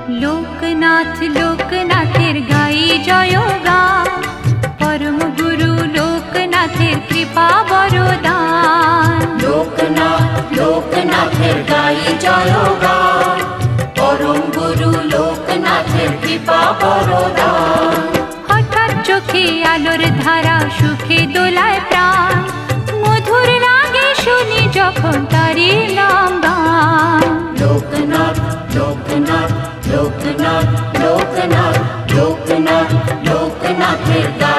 লোকনাথ লোকনাথের গাই জয়গান, পরম গুরু লোকনাথের কৃপা বরদান। লোকনাথ লোকনাথের গাই জয়গান, পরম গুরু লোকনাথের কৃপা বরদান। হঠাৎ চোখে আলোর ধারা, সুখে দোলায় প্রাণ, মধুর লাগে শুনি যখন তারি নাম গান। লোকনাথ লোকনাথ লোকনাথ লোকনাথ লোকনাথ লোকনাথের গাই